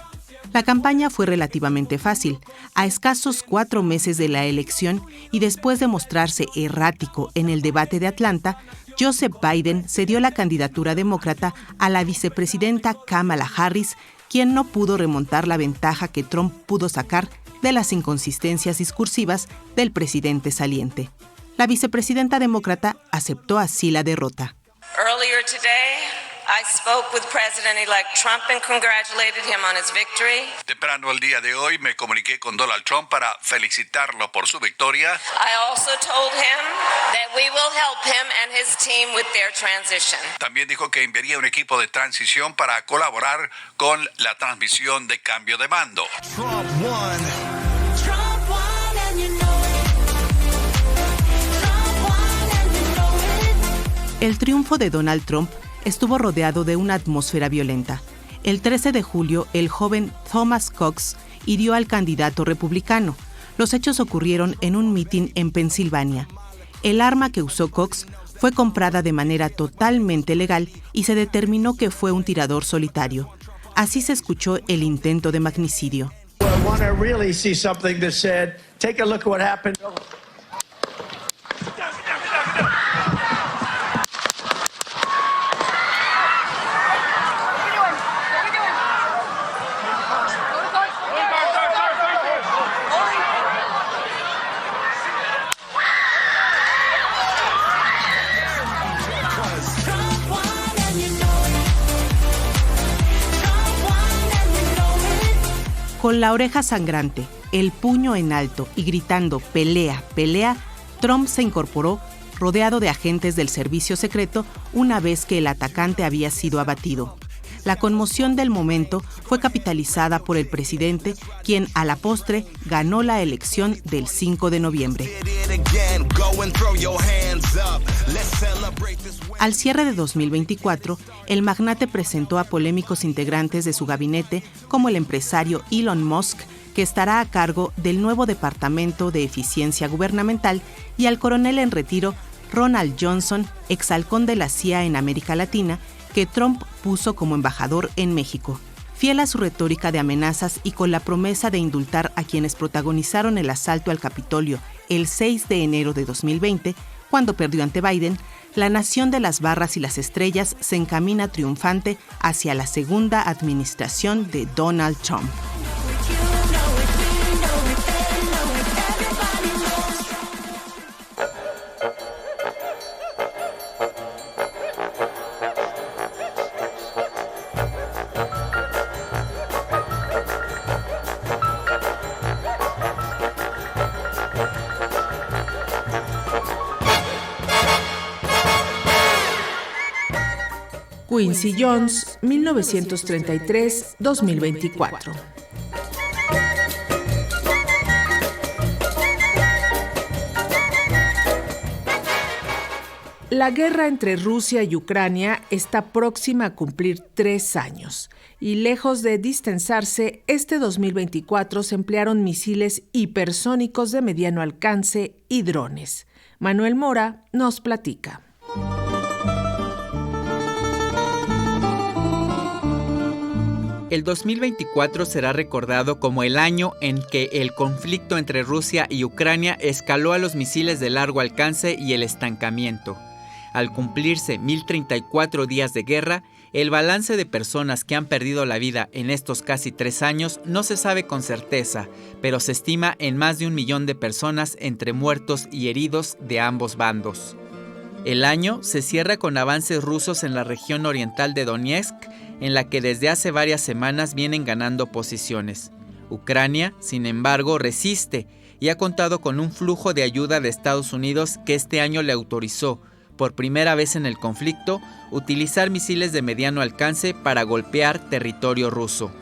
La campaña fue relativamente fácil. A escasos 4 meses de la elección y después de mostrarse errático en el debate de Atlanta, Joseph Biden cedió la candidatura demócrata a la vicepresidenta Kamala Harris, quien no pudo remontar la ventaja que Trump pudo sacar de las inconsistencias discursivas del presidente saliente. La vicepresidenta demócrata aceptó así la derrota. Earlier today, I spoke with President-elect Trump and congratulated him on his victory. Temprano el día de hoy me comuniqué con Donald Trump para felicitarlo por su victoria. I also told him that we will help him and his team with their transition. También dijo que enviaría un equipo de transición para colaborar con la transmisión de cambio de mando. Trump won. El triunfo de Donald Trump estuvo rodeado de una atmósfera violenta. El 13 de julio, el joven Thomas Cox hirió al candidato republicano. Los hechos ocurrieron en un mitin en Pensilvania. El arma que usó Cox fue comprada de manera totalmente legal y se determinó que fue un tirador solitario. Así se escuchó el intento de magnicidio. Con la oreja sangrante, el puño en alto y gritando "pelea, pelea", Trump se incorporó rodeado de agentes del servicio secreto una vez que el atacante había sido abatido. La conmoción del momento fue capitalizada por el presidente, quien a la postre ganó la elección del 5 de noviembre. Al cierre de 2024, el magnate presentó a polémicos integrantes de su gabinete, como el empresario Elon Musk, que estará a cargo del nuevo Departamento de Eficiencia Gubernamental, y al coronel en retiro Ronald Johnson, exhalcón de la CIA en América Latina, que Trump puso como embajador en México. Fiel a su retórica de amenazas y con la promesa de indultar a quienes protagonizaron el asalto al Capitolio el 6 de enero de 2020, cuando perdió ante Biden, la nación de las barras y las estrellas se encamina triunfante hacia la segunda administración de Donald Trump. Quincy Jones, 1933-2024. La guerra entre Rusia y Ucrania está próxima a cumplir 3 años y lejos de distensarse, este 2024 se emplearon misiles hipersónicos de mediano alcance y drones. Manuel Mora nos platica. El 2024 será recordado como el año en que el conflicto entre Rusia y Ucrania escaló a los misiles de largo alcance y el estancamiento. Al cumplirse 1034 días de guerra, el balance de personas que han perdido la vida en estos casi 3 años no se sabe con certeza, pero se estima en más de 1 millón de personas entre muertos y heridos de ambos bandos. El año se cierra con avances rusos en la región oriental de Donetsk, en la que desde hace varias semanas vienen ganando posiciones. Ucrania, sin embargo, resiste y ha contado con un flujo de ayuda de Estados Unidos que este año le autorizó, por primera vez en el conflicto, utilizar misiles de mediano alcance para golpear territorio ruso.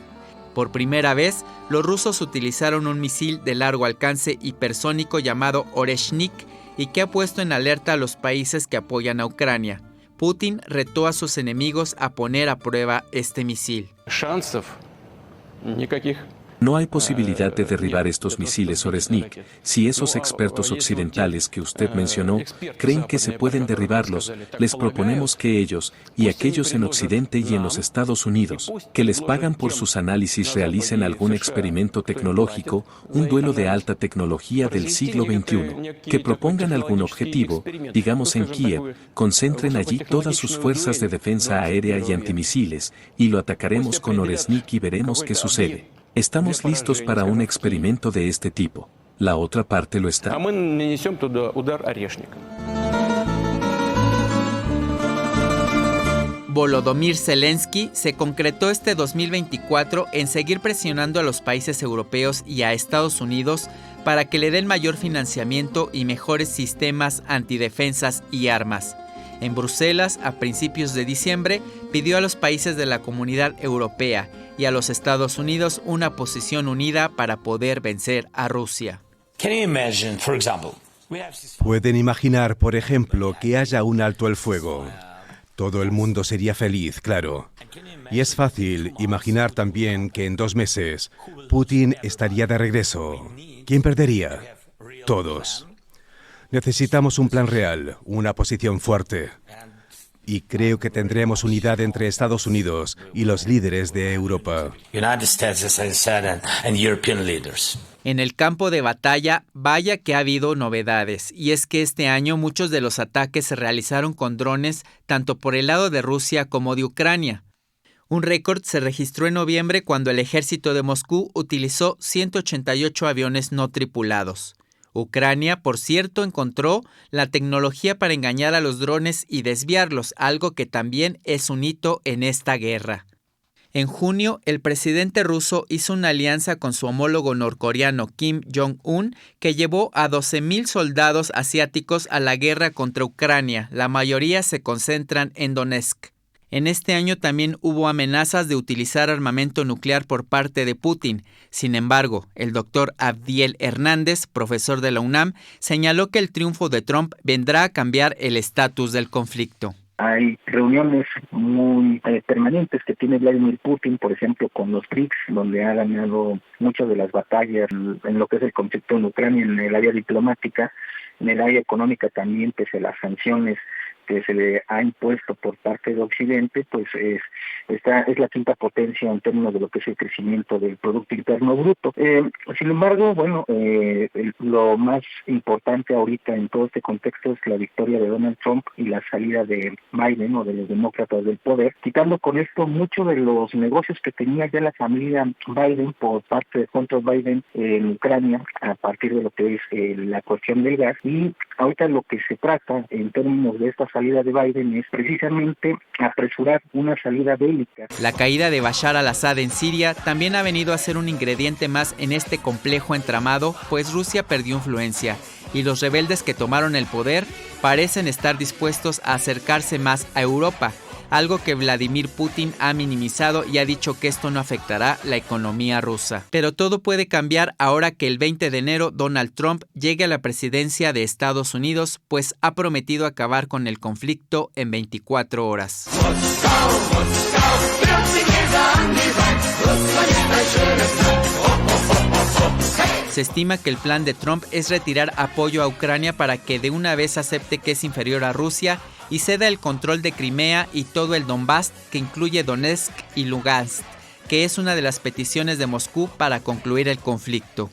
Por primera vez, los rusos utilizaron un misil de largo alcance hipersónico llamado Oreshnik y que ha puesto en alerta a los países que apoyan a Ucrania. Putin retó a sus enemigos a poner a prueba este misil. No hay posibilidad de derribar estos misiles Oreshnik si esos expertos occidentales que usted mencionó creen que se pueden derribarlos. Les proponemos que ellos, y aquellos en Occidente y en los Estados Unidos, que les pagan por sus análisis realicen algún experimento tecnológico, un duelo de alta tecnología del siglo XXI, que propongan algún objetivo, digamos en Kiev, concentren allí todas sus fuerzas de defensa aérea y antimisiles, y lo atacaremos con Oreshnik y veremos qué sucede. Estamos listos para un experimento de este tipo. La otra parte lo está. Volodymyr Zelensky se concretó este 2024 en seguir presionando a los países europeos y a Estados Unidos para que le den mayor financiamiento y mejores sistemas antidefensas y armas. En Bruselas, a principios de diciembre, pidió a los países de la Comunidad Europea y a los Estados Unidos una posición unida para poder vencer a Rusia. Pueden imaginar, por ejemplo, que haya un alto el fuego. Todo el mundo sería feliz, claro. Y es fácil imaginar también que en 2 meses Putin estaría de regreso. ¿Quién perdería? Todos. Necesitamos un plan real, una posición fuerte. Y creo que tendremos unidad entre Estados Unidos y los líderes de Europa. En el campo de batalla, vaya que ha habido novedades, y es que este año muchos de los ataques se realizaron con drones tanto por el lado de Rusia como de Ucrania. Un récord se registró en noviembre cuando el ejército de Moscú utilizó 188 aviones no tripulados. Ucrania, por cierto, encontró la tecnología para engañar a los drones y desviarlos, algo que también es un hito en esta guerra. En junio, el presidente ruso hizo una alianza con su homólogo norcoreano Kim Jong-un que llevó a 12,000 soldados asiáticos a la guerra contra Ucrania. La mayoría se concentran en Donetsk. En este año también hubo amenazas de utilizar armamento nuclear por parte de Putin. Sin embargo, el doctor Abdiel Hernández, profesor de la UNAM, señaló que el triunfo de Trump vendrá a cambiar el estatus del conflicto. Hay reuniones muy permanentes que tiene Vladimir Putin, por ejemplo, con los BRICS, donde ha ganado muchas de las batallas en lo que es el conflicto en Ucrania, en el área diplomática, en el área económica también, pese a las sanciones que se le ha impuesto por parte de Occidente, pues es la quinta potencia en términos de lo que es el crecimiento del Producto Interno Bruto. Sin embargo, lo más importante ahorita en todo este contexto es la victoria de Donald Trump y la salida de Biden o de los demócratas del poder, quitando con esto muchos de los negocios que tenía ya la familia Biden por parte de Hunter Biden en Ucrania a partir de lo que es la cuestión del gas. Y ahorita lo que se trata en términos de esta salida de Biden es precisamente apresurar una salida bélica. La caída de Bashar al-Assad en Siria también ha venido a ser un ingrediente más en este complejo entramado, pues Rusia perdió influencia y los rebeldes que tomaron el poder parecen estar dispuestos a acercarse más a Europa, algo que Vladimir Putin ha minimizado y ha dicho que esto no afectará la economía rusa. Pero todo puede cambiar ahora que el 20 de enero Donald Trump llegue a la presidencia de Estados Unidos, pues ha prometido acabar con el conflicto en 24 horas. Se estima que el plan de Trump es retirar apoyo a Ucrania para que de una vez acepte que es inferior a Rusia y ceda el control de Crimea y todo el Donbass, que incluye Donetsk y Lugansk, que es una de las peticiones de Moscú para concluir el conflicto.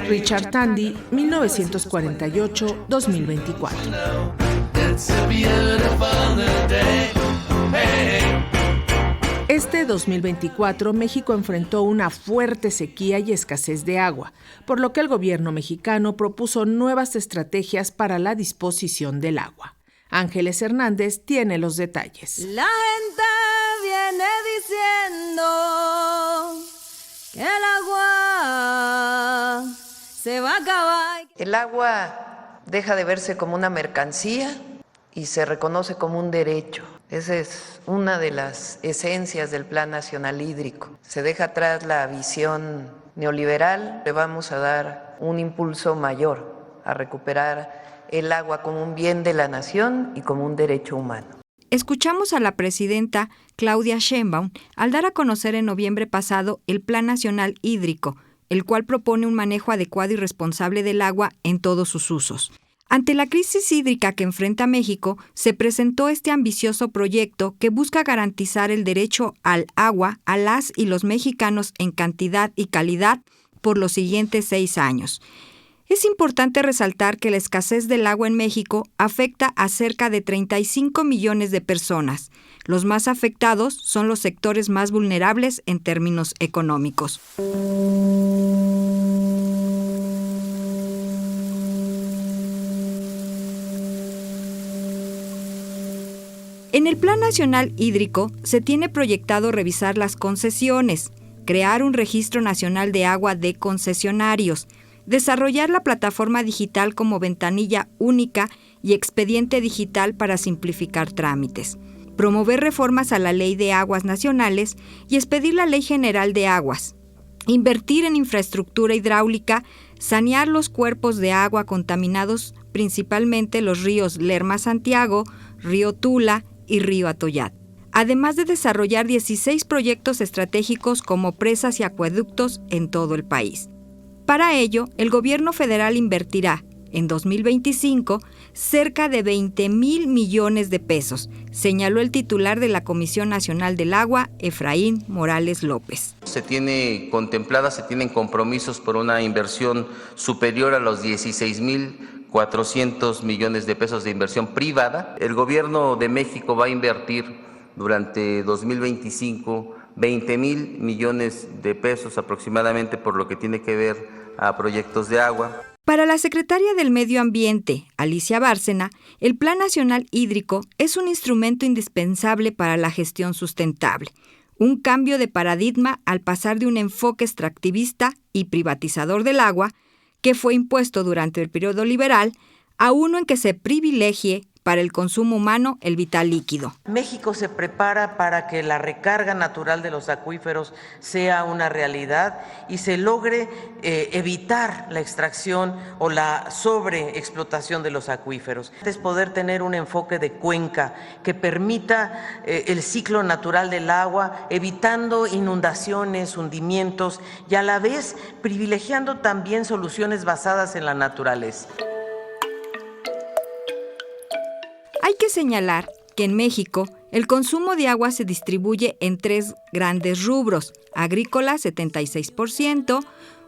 Richard Tandy, 1948-2024. Este 2024, México enfrentó una fuerte sequía y escasez de agua, por lo que el gobierno mexicano propuso nuevas estrategias para la disposición del agua. Ángeles Hernández tiene los detalles. La gente viene diciendo que el agua se va a acabar. El agua deja de verse como una mercancía y se reconoce como un derecho. Esa es una de las esencias del Plan Nacional Hídrico. Se deja atrás la visión neoliberal, le vamos a dar un impulso mayor a recuperar el agua como un bien de la nación y como un derecho humano. Escuchamos a la presidenta Claudia Sheinbaum al dar a conocer en noviembre pasado el Plan Nacional Hídrico, el cual propone un manejo adecuado y responsable del agua en todos sus usos. Ante la crisis hídrica que enfrenta México, se presentó este ambicioso proyecto que busca garantizar el derecho al agua a las y los mexicanos en cantidad y calidad por los siguientes 6 años. Es importante resaltar que la escasez del agua en México afecta a cerca de 35 millones de personas. Los más afectados son los sectores más vulnerables en términos económicos. En el Plan Nacional Hídrico se tiene proyectado revisar las concesiones, crear un registro nacional de agua de concesionarios, desarrollar la plataforma digital como ventanilla única y expediente digital para simplificar trámites, promover reformas a la Ley de Aguas Nacionales y expedir la Ley General de Aguas, invertir en infraestructura hidráulica, sanear los cuerpos de agua contaminados, principalmente los ríos Lerma-Santiago, Río Tula y Río Atoyac, además de desarrollar 16 proyectos estratégicos como presas y acueductos en todo el país. Para ello, el gobierno federal invertirá, en 2025, cerca de 20,000 millones de pesos, señaló el titular de la Comisión Nacional del Agua, Efraín Morales López. Se tienen compromisos por una inversión superior a los 16,000 400 millones de pesos de inversión privada. El gobierno de México va a invertir durante 2025 20,000 millones de pesos aproximadamente por lo que tiene que ver a proyectos de agua. Para la secretaria del Medio Ambiente, Alicia Bárcena, el Plan Nacional Hídrico es un instrumento indispensable para la gestión sustentable, un cambio de paradigma al pasar de un enfoque extractivista y privatizador del agua, que fue impuesto durante el periodo liberal, a uno en que se privilegie para el consumo humano el vital líquido. México se prepara para que la recarga natural de los acuíferos sea una realidad y se logre evitar la extracción o la sobreexplotación de los acuíferos. Es poder tener un enfoque de cuenca que permita el ciclo natural del agua, evitando inundaciones, hundimientos y a la vez privilegiando también soluciones basadas en la naturaleza. Hay que señalar que en México el consumo de agua se distribuye en 3 grandes rubros: agrícola 76%,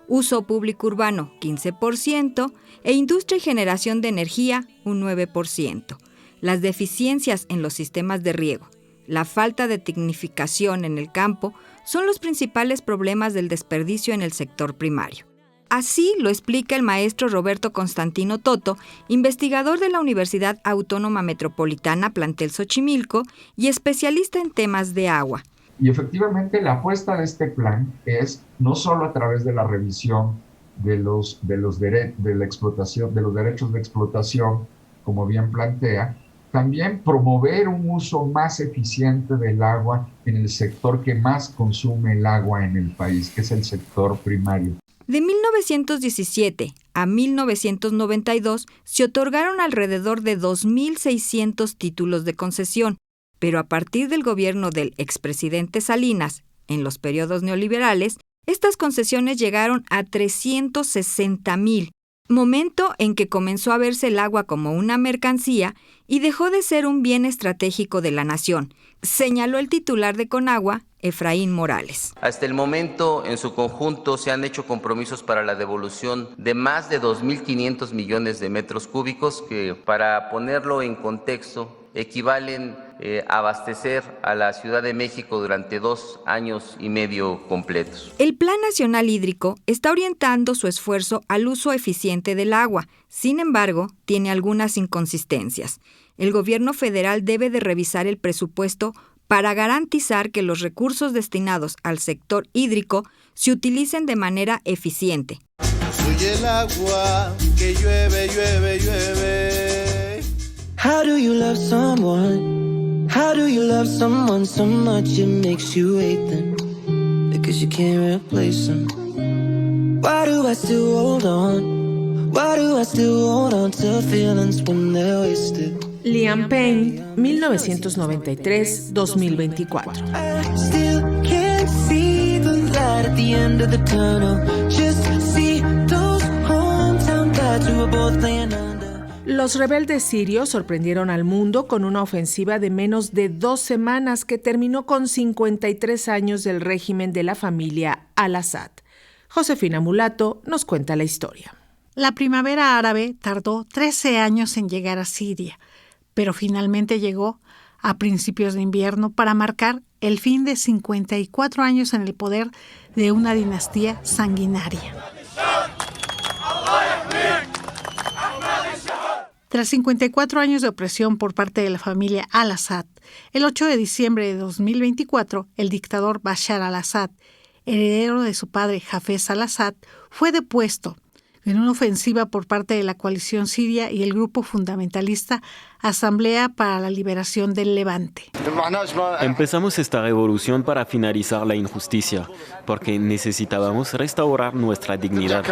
uso público urbano 15% e industria y generación de energía un 9%. Las deficiencias en los sistemas de riego, la falta de tecnificación en el campo son los principales problemas del desperdicio en el sector primario. Así lo explica el maestro Roberto Constantino Toto, investigador de la Universidad Autónoma Metropolitana Plantel Xochimilco y especialista en temas de agua. Y efectivamente la apuesta de este plan es no solo a través de la revisión de los derechos de explotación, como bien plantea, también promover un uso más eficiente del agua en el sector que más consume el agua en el país, que es el sector primario. De 1917 a 1992 se otorgaron alrededor de 2.600 títulos de concesión, pero a partir del gobierno del expresidente Salinas, en los periodos neoliberales, estas concesiones llegaron a 360,000, momento en que comenzó a verse el agua como una mercancía y dejó de ser un bien estratégico de la nación, señaló el titular de Conagua, Efraín Morales. Hasta el momento, en su conjunto, se han hecho compromisos para la devolución de más de 2.500 millones de metros cúbicos, que, para ponerlo en contexto, equivalen a abastecer a la Ciudad de México durante 2 años y medio completos. El Plan Nacional Hídrico está orientando su esfuerzo al uso eficiente del agua. Sin embargo, tiene algunas inconsistencias. El gobierno federal debe de revisar el presupuesto para garantizar que los recursos destinados al sector hídrico se utilicen de manera eficiente. Soy el agua que llueve, llueve, llueve. How do you love someone? How do you love someone so much it makes you hate them? Because you can't replace them. Why do I still hold on? Why do I still hold on to feelings when they're wasted? Liam Payne, 1993-2024. Still can't see the light at the end of the tunnel. Just see those hometown bats who were both playing under. Los rebeldes sirios sorprendieron al mundo con una ofensiva de menos de 2 semanas que terminó con 53 años del régimen de la familia al-Assad. Josefina Mulato nos cuenta la historia. La primavera árabe tardó 13 años en llegar a Siria, pero finalmente llegó a principios de invierno para marcar el fin de 54 años en el poder de una dinastía sanguinaria. Tras 54 años de opresión por parte de la familia al-Assad, el 8 de diciembre de 2024, el dictador Bashar al-Assad, heredero de su padre Hafez al-Assad, fue depuesto en una ofensiva por parte de la coalición siria y el grupo fundamentalista Asamblea para la Liberación del Levante. Empezamos esta revolución para finalizar la injusticia, porque necesitábamos restaurar nuestra dignidad.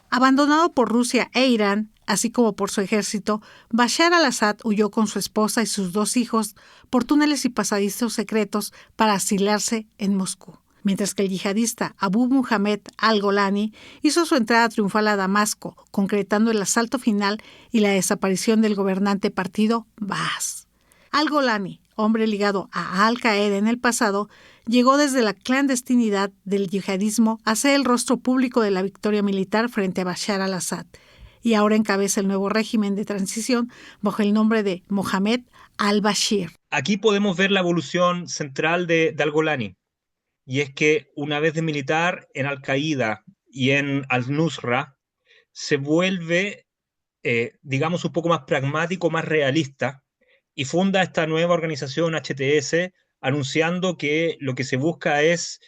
Abandonado por Rusia e Irán, así como por su ejército, Bashar al-Assad huyó con su esposa y sus 2 hijos por túneles y pasadizos secretos para asilarse en Moscú, mientras que el yihadista Abu Muhammad al-Golani hizo su entrada triunfal a Damasco, concretando el asalto final y la desaparición del gobernante partido Baas. Al-Golani, hombre ligado a Al-Qaeda en el pasado, llegó desde la clandestinidad del yihadismo a ser el rostro público de la victoria militar frente a Bashar al-Assad, y ahora encabeza el nuevo régimen de transición bajo el nombre de Mohamed al-Bashir. Aquí podemos ver la evolución central de al-Golani, y es que una vez de militar en Al-Qaeda y en Al-Nusra, se vuelve, digamos, un poco más pragmático, más realista, y funda esta nueva organización HTS, anunciando que lo que se busca es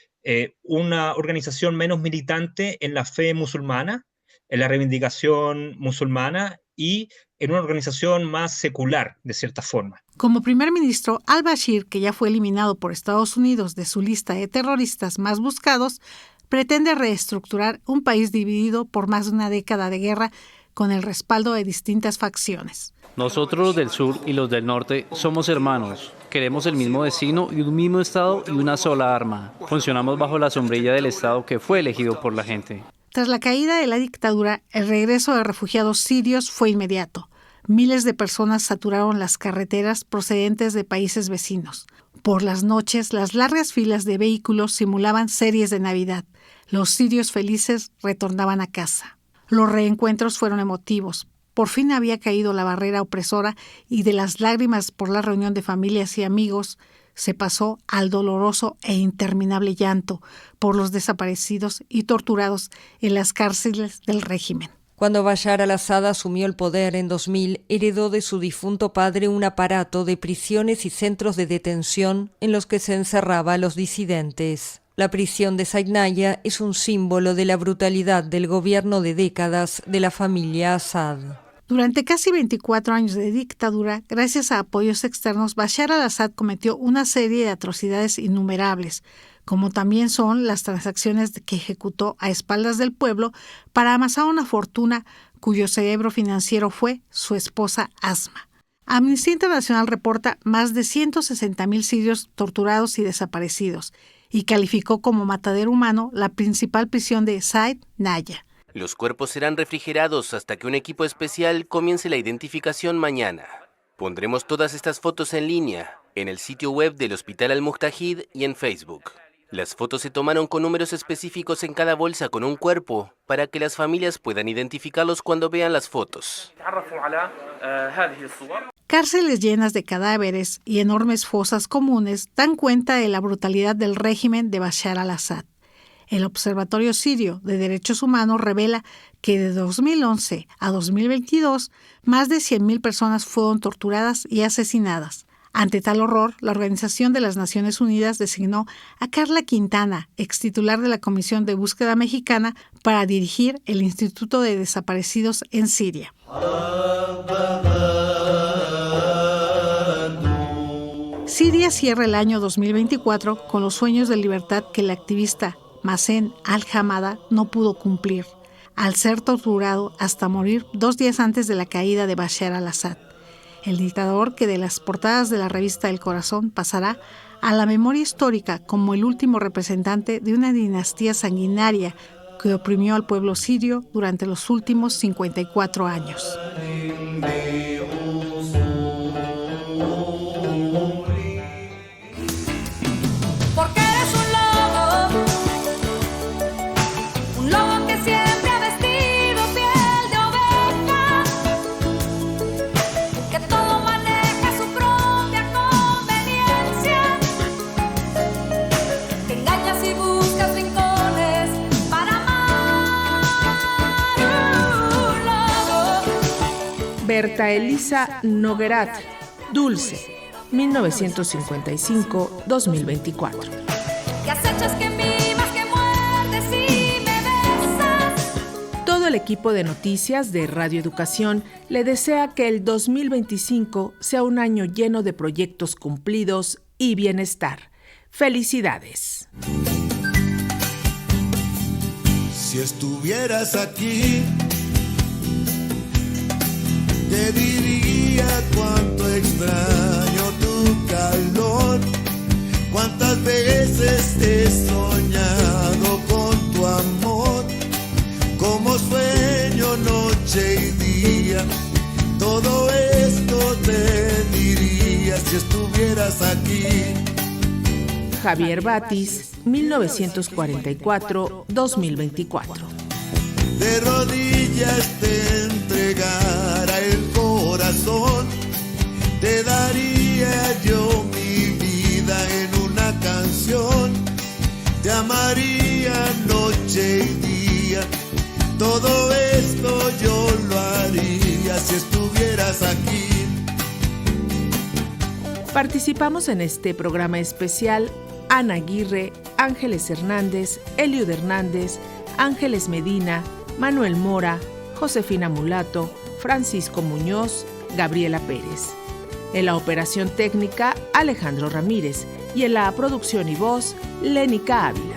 una organización menos militante en la fe musulmana, en la reivindicación musulmana y en una organización más secular, de cierta forma. Como primer ministro, al-Bashir, que ya fue eliminado por Estados Unidos de su lista de terroristas más buscados, pretende reestructurar un país dividido por más de una década de guerra con el respaldo de distintas facciones. Nosotros los del sur y los del norte somos hermanos. Queremos el mismo destino y un mismo Estado y una sola arma. Funcionamos bajo la sombrilla del Estado que fue elegido por la gente. Tras la caída de la dictadura, el regreso de refugiados sirios fue inmediato. Miles de personas saturaron las carreteras procedentes de países vecinos. Por las noches, las largas filas de vehículos simulaban series de Navidad. Los sirios felices retornaban a casa. Los reencuentros fueron emotivos. Por fin había caído la barrera opresora y de las lágrimas por la reunión de familias y amigos se pasó al doloroso e interminable llanto por los desaparecidos y torturados en las cárceles del régimen. Cuando Bashar al-Assad asumió el poder en 2000, heredó de su difunto padre un aparato de prisiones y centros de detención en los que se encerraba a los disidentes. La prisión de Zainaya es un símbolo de la brutalidad del gobierno de décadas de la familia Assad. Durante casi 24 años de dictadura, gracias a apoyos externos, Bashar al-Assad cometió una serie de atrocidades innumerables, como también son las transacciones que ejecutó a espaldas del pueblo para amasar una fortuna cuyo cerebro financiero fue su esposa Asma. Amnistía Internacional reporta más de 160,000 sirios torturados y desaparecidos, y calificó como matadero humano la principal prisión de Zainaya. Los cuerpos serán refrigerados hasta que un equipo especial comience la identificación mañana. Pondremos todas estas fotos en línea, en el sitio web del Hospital Al-Mujtahid y en Facebook. Las fotos se tomaron con números específicos en cada bolsa con un cuerpo, para que las familias puedan identificarlos cuando vean las fotos. Cárceles llenas de cadáveres y enormes fosas comunes dan cuenta de la brutalidad del régimen de Bashar al-Assad. El Observatorio Sirio de Derechos Humanos revela que de 2011 a 2022, más de 100,000 personas fueron torturadas y asesinadas. Ante tal horror, la Organización de las Naciones Unidas designó a Carla Quintana, extitular de la Comisión de Búsqueda Mexicana, para dirigir el Instituto de Desaparecidos en Siria. Siria cierra el año 2024 con los sueños de libertad que el activista Mazen al-Hamada no pudo cumplir, al ser torturado hasta morir 2 días antes de la caída de Bashar al-Assad. El dictador que de las portadas de la revista El Corazón pasará a la memoria histórica como el último representante de una dinastía sanguinaria que oprimió al pueblo sirio durante los últimos 54 años. Berta Elisa Noguerat, Dulce, 1955-2024. Todo el equipo de noticias de Radio Educación le desea que el 2025 sea un año lleno de proyectos cumplidos y bienestar. ¡Felicidades! Si estuvieras aquí, te diría cuánto extraño tu calor, cuántas veces he soñado con tu amor, como sueño noche y día, todo esto te diría si estuvieras aquí. Javier Batis, 1944-2024. de rodillas te entregara el corazón, te daría yo mi vida en una canción, te amaría noche y día, todo esto yo lo haría si estuvieras aquí. Participamos en este programa especial Ana Aguirre, Ángeles Hernández, Eliud Hernández, Ángeles Medina, Manuel Mora, Josefina Mulato, Francisco Muñoz, Gabriela Pérez. En la operación técnica, Alejandro Ramírez, y en la producción y voz, Lénica Ávila.